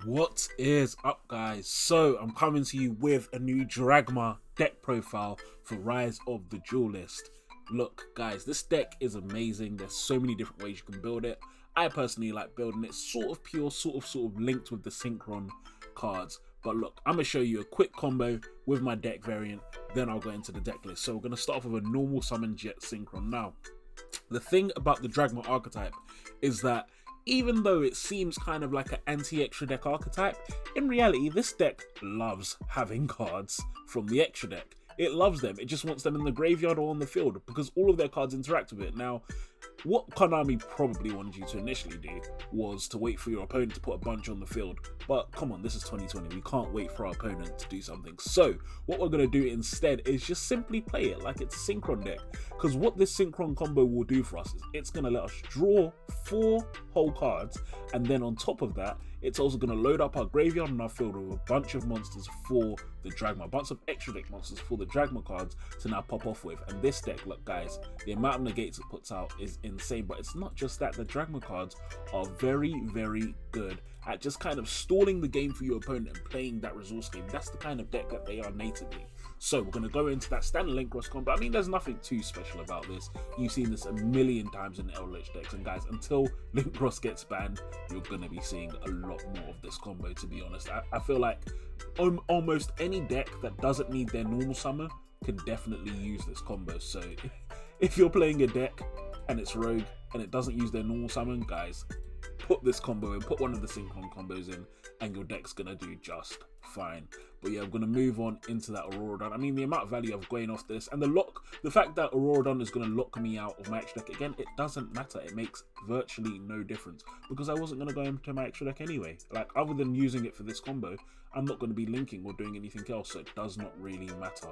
What is up, guys? So I'm coming to you with a new Dragma deck profile for Rise of the Duelist. Look guys, this deck is amazing. There's so many different ways you can build it. I personally like building it sort of pure, sort of linked with the Synchron cards. But look, I'm going to show you a quick combo with my deck variant, then I'll go into the deck list. So we're going to start off with a normal summon Jet Synchron. Now, the thing about the Dragma archetype is that even though it seems kind of like an anti-extra deck archetype, in reality, this deck loves having cards from the extra deck. It loves them. It just wants them in the graveyard or on the field because all of their cards interact with it. Now, what Konami probably wanted you to initially do was to wait for your opponent to put a bunch on the field. But come on, this is 2020. We can't wait for our opponent to do something. So what we're going to do instead is just simply play it like it's a Synchron deck. Because what this Synchron combo will do for us is it's going to let us draw 4 whole cards. And then on top of that, it's also going to load up our graveyard and our field with a bunch of monsters for the Dragma. A bunch of extra deck monsters for the Dragma cards to now pop off with. And this deck, look guys, the amount of negates it puts out is insane. But it's not just that. The Dragma cards are very, very good at just kind of stalling the game for your opponent and playing that resource game. That's the kind of deck that they are natively. So we're going to go into that standard link cross combo. I mean, there's nothing too special about this. You've seen this a million times in LH decks. And guys, until link cross gets banned, you're going to be seeing a lot more of this combo, to be honest. I feel like almost any deck that doesn't need their normal summon can definitely use this combo. So if you're playing a deck and it's rogue and it doesn't use their normal summon, guys, put this combo in, put one of the Synchron combos in, and your deck's gonna do just fine. But yeah, I'm gonna move on into that Auroradon. I mean, the amount of value I've going off this, and the fact that Auroradon is gonna lock me out of my extra deck again, it doesn't matter. It makes virtually no difference because I wasn't gonna go into my extra deck anyway. Like, other than using it for this combo, I'm not gonna be linking or doing anything else, so it does not really matter.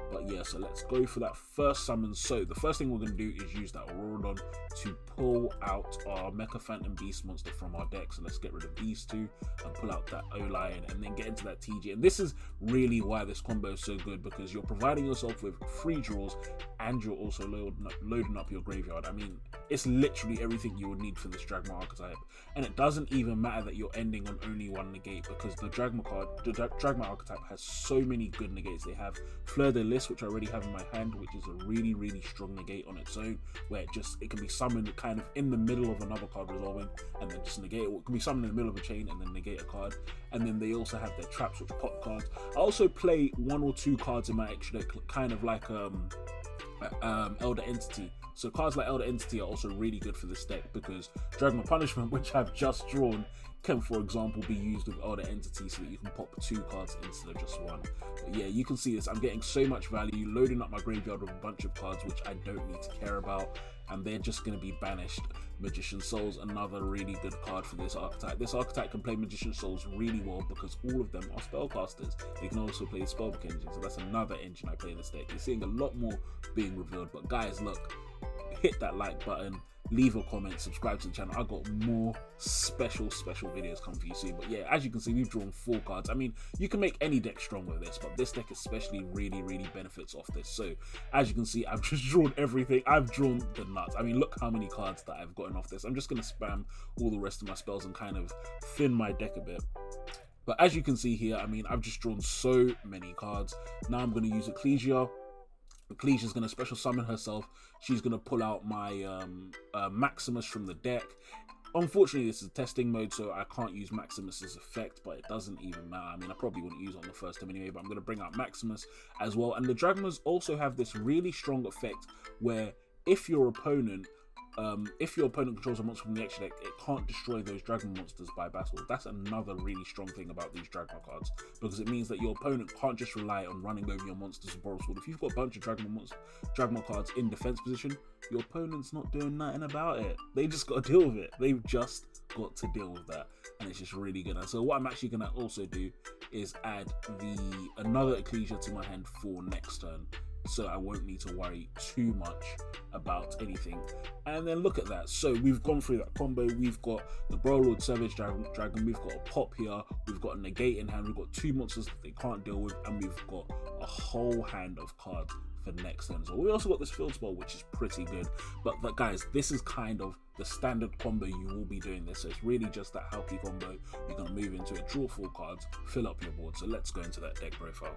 But yeah, so let's go for that first summon. So the first thing we're going to do is use that Auroradon to pull out our Mecha Phantom Beast monster from our deck. So let's get rid of these two and pull out that O-Lion and then get into that TG. And this is really why this combo is so good, because you're providing yourself with free draws and you're also loading up your graveyard. I mean, it's literally everything you would need for this Dragma archetype. And it doesn't even matter that you're ending on only one negate, because the Dragma Dragma archetype has so many good negates. They have Fleur de Lis, which I already have in my hand, which is a really, really strong negate on its own, where it can be summoned kind of in the middle of another card resolving and then just negate it. It can be summoned in the middle of a chain and then negate a card. And then they also have their traps, which pop cards. I also play 1 or 2 cards in my extra deck, kind of like Elder Entity. So cards like Elder Entity are also really good for this deck, because Dragma Punishment, which I've just drawn, can, for example, be used with Elder Entity so that you can pop 2 cards instead of just 1. But yeah, you can see this. I'm getting so much value, loading up my graveyard with a bunch of cards which I don't need to care about, and they're just going to be banished. Magician Souls, another really good card for this archetype. This archetype can play Magician Souls really well because all of them are spellcasters. They can also play Spellbook Engine, so that's another engine I play in this deck. You're seeing a lot more being revealed. But guys, look, hit that like button, leave a comment, subscribe to the channel. I got more special videos coming for you soon. But yeah, as you can see, we've drawn 4 cards. I mean, you can make any deck strong with this, but this deck especially really benefits off this. So as you can see, I've just drawn everything. I've drawn the nuts. I mean, look how many cards that I've gotten off this. I'm just going to spam all the rest of my spells and kind of thin my deck a bit. But as you can see here, I mean, I've just drawn so many cards. Now I'm going to use Yugioh. Ecclesia's going to special summon herself. She's going to pull out my Maximus from the deck. Unfortunately, this is a testing mode, so I can't use Maximus's effect, but it doesn't even matter. I mean, I probably wouldn't use it on the first time anyway, but I'm going to bring out Maximus as well. And the Dragmas also have this really strong effect where if your opponent controls a monster from the extra deck, it can't destroy those Dragma monsters by battle. That's another really strong thing about these Dragma cards, because it means that your opponent can't just rely on running over your monsters with Borrow Sword. If you've got a bunch of Dragma cards in defense position, your opponent's not doing nothing about it. They just got to deal with it. They've just got to deal with that, and it's just really good. And so what I'm actually going to also do is add another Ecclesia to my hand for next turn, so I won't need to worry too much about anything. And then look at that. So we've gone through that combo. We've got the Brolord Savage Dragon. We've got a pop here. We've got a negate in hand. We've got 2 monsters that they can't deal with. And we've got a whole hand of cards for next turn. So we also got this field spell, which is pretty good. But guys, this is kind of the standard combo you will be doing this. So it's really just that Halki combo. You're going to move into it, draw 4 cards, fill up your board. So let's go into that deck profile.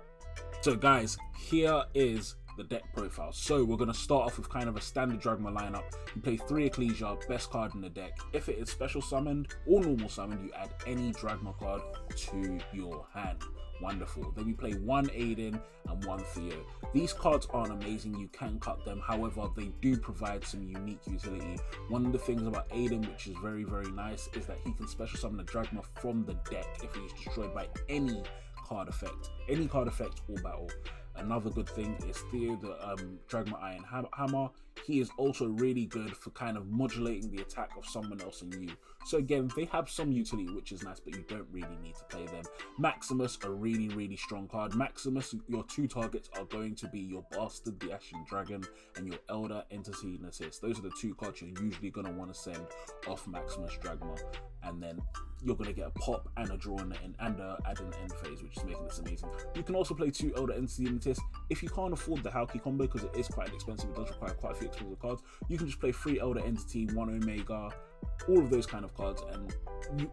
So guys, here is the deck profile. So we're going to start off with kind of a standard Dragma lineup. You play 3 Ecclesia, best card in the deck. If it is special summoned or normal summoned, you add any Dragma card to your hand. Wonderful. Then we play 1 Aiden and 1 Theo. These cards aren't amazing, you can cut them, however they do provide some unique utility. One of the things about Aiden, which is very nice, is that he can special summon a Dragma from the deck if he's destroyed by any card effect or battle. Another good thing is Theo, the Dragma Iron Hammer. He is also really good for kind of modulating the attack of someone else in you. So again, they have some utility, which is nice, but you don't really need to play them. Maximus, a really strong card. Maximus, your 2 targets are going to be your Bastard, the Ashen Dragon, and your Elder, Entity, and Assist. Those are the 2 cards you're usually going to want to send off Maximus Dragma. And then you're going to get a pop and a draw and add in the end phase, which is making this amazing. You can also play 2 Elder, Entity, and Assist. If you can't afford the Halki combo, because it is quite expensive, it does require quite a few expensive cards, you can just play 3 Elder Entity, 1 Omega, all of those kind of cards, and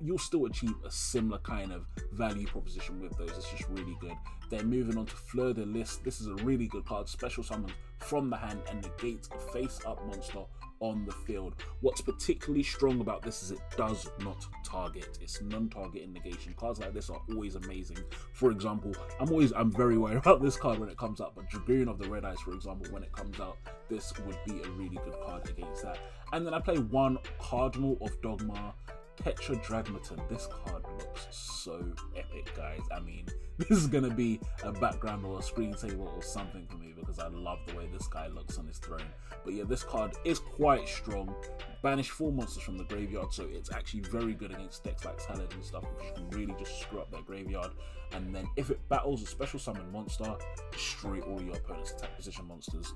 you'll still achieve a similar kind of value proposition with those. It's just really good. Then moving on to Fleur de Lis. This is a really good card. Special summons from the hand and negates a face-up monster on the field. What's particularly strong about this is it does not target. It's non-targeting negation. Cards like this are always amazing. For example, I'm very worried about this card when it comes out, but Dragoon of the Red Eyes, for example, when it comes out, this would be a really good card against that. And then I play 1 Cardinal of Dogma, Tetradragmaton. This card looks so epic, guys. I mean, this is going to be a background or a screensaver or something for me because I love the way this guy looks on his throne. But yeah, this card is quite strong. Banish 4 monsters from the graveyard, so it's actually very good against decks like Salad and stuff, which can really just screw up their graveyard. And then if it battles a special summon monster, destroy all your opponent's attack position monsters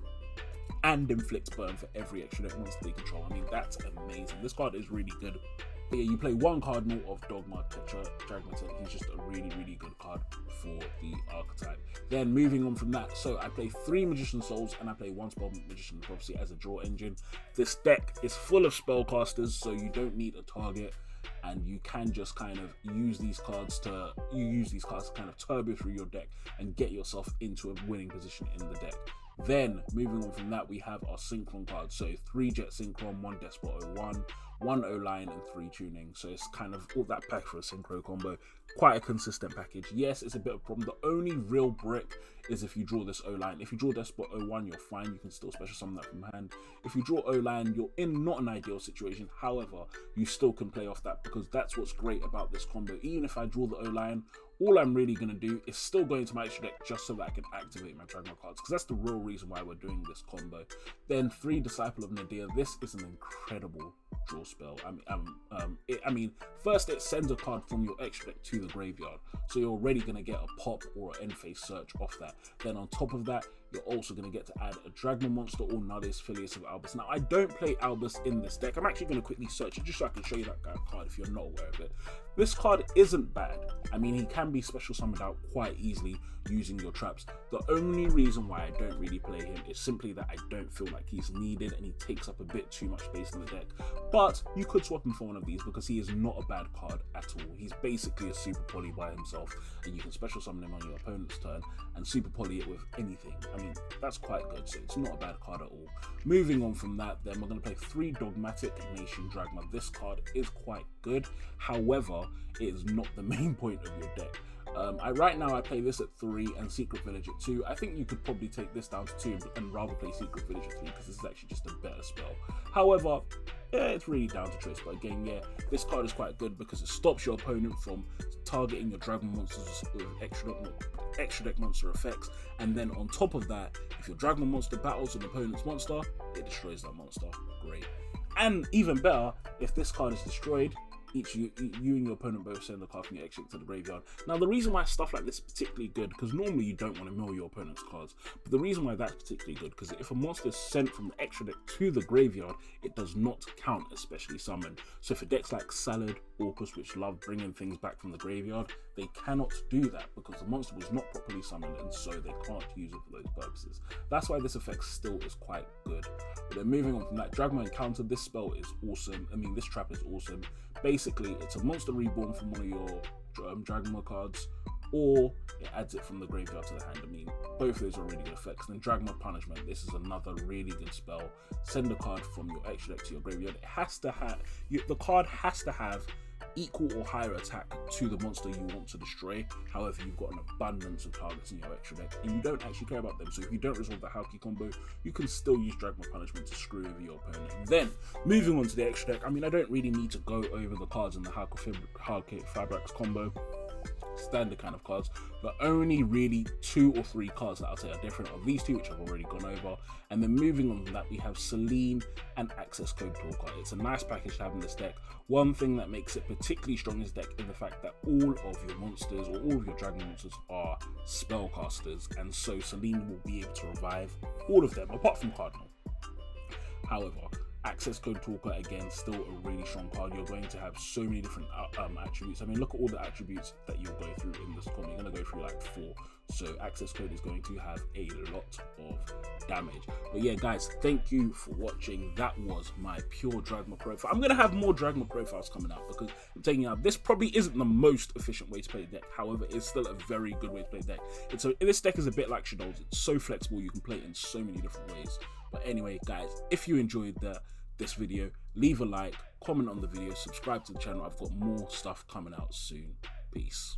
and inflict burn for every extra deck monster they control. I mean, that's amazing. This card is really good. But yeah, you play 1 Cardinal of Dogma, Tetradragmaton. He's just a really good card for the archetype. Then moving on from that, so I play 3 Magician Souls and I play 1 Spell Magician Prophecy as a draw engine. This deck is full of spellcasters, so you don't need a target, and you can just kind of use these cards to kind of turbo through your deck and get yourself into a winning position in the deck. Then moving on from that, we have our Synchron cards. So 3 Jet Synchron, 1 Despot 01, 1 O-Line, and 3 Tuning. So it's kind of all that pack for a Synchro combo. Quite a consistent package. Yes, it's a bit of a problem. The only real brick is if you draw this O-Line. If you draw Despot 01, you're fine. You can still special summon that from hand. If you draw O-Line, you're in not an ideal situation. However, you still can play off that because that's what's great about this combo. Even if I draw the O-Line, all I'm really going to do is still go into my extra deck just so that I can activate my Dragma cards, because that's the real reason why we're doing this combo. Then 3 Disciple of Nadir. This is an incredible draw spell. I mean, first it sends a card from your extra deck to the graveyard, so you're already going to get a pop or an end phase search off that. Then on top of that, you're also going to get to add a Dragma monster or Nullis, Filius of Albus. Now, I don't play Albus in this deck. I'm actually going to quickly search it just so I can show you that card if you're not aware of it. This card isn't bad. I mean, he can be special summoned out quite easily using your traps. The only reason why I don't really play him is simply that I don't feel like he's needed and he takes up a bit too much space in the deck. But you could swap him for one of these because he is not a bad card at all. He's basically a super poly by himself, and you can special summon him on your opponent's turn and super poly it with anything. I mean, that's quite good, so it's not a bad card at all. Moving on from that, then we're going to play 3 Dogmatic Nation Dragma. This card is quite good, however, it is not the main point of your deck. Right now I play this at 3 and Secret Village at 2. I think you could probably take this down to 2 and rather play Secret Village at 3 because this is actually just a better spell. However, yeah, it's really down to choice. But again, yeah, this card is quite good because it stops your opponent from targeting your Dragon monsters with extra deck monster effects. And then on top of that, if your Dragon monster battles an opponent's monster, it destroys that monster. Great. And even better, if this card is destroyed, you and your opponent both send a card from your extra deck to the graveyard. Now, the reason why stuff like this is particularly good, because normally you don't want to mill your opponent's cards, but the reason why that's particularly good, because if a monster is sent from the extra deck to the graveyard, it does not count as specially summoned. So for decks like Salad, Orcus, which love bringing things back from the graveyard, they cannot do that because the monster was not properly summoned, and so they can't use it for those purposes. That's why this effect still is quite good. But then moving on from that, Dragma Encounter, this spell is awesome. I mean, this trap is awesome. Basically, it's a monster reborn from one of your Dragma cards, or it adds it from the graveyard to the hand. I mean, both of those are really good effects. Then Dragma Punishment, this is another really good spell. Send a card from your extra deck to your graveyard. It has to have, the card has to have equal or higher attack to the monster you want to destroy. However, you've got an abundance of targets in your extra deck and you don't actually care about them. So if you don't resolve the Hauki combo, you can still use Dragma Punishment to screw over your opponent. Then, moving on to the extra deck, I mean, I don't really need to go over the cards in the Hauki Fabrax combo. Standard kind of cards, but only really 2 or 3 cards that I'll say are different of these two, which I've already gone over. And then moving on from that, we have Celine and Access Code Talker. It's a nice package to have in this deck. One thing that makes it particularly strong in this deck is the fact that all of your monsters or all of your dragon monsters are spellcasters, and so Celine will be able to revive all of them apart from Cardinal. However, Access Code Talker, again, still a really strong card. You're going to have so many different attributes. I mean, look at all the attributes that you'll go through in this combo. You're going to go through like 4. So Access Code is going to have a lot of damage. But yeah, guys, thank you for watching. That was my pure Dragma profile. I'm going to have more Dragma profiles coming out because I'm taking out, this probably isn't the most efficient way to play the deck. However, it's still a very good way to play the deck. This deck is a bit like Shadow's. It's so flexible. You can play it in so many different ways. But anyway, guys, if you enjoyed this video, leave a like, comment on the video, subscribe to the channel. I've got more stuff coming out soon. Peace.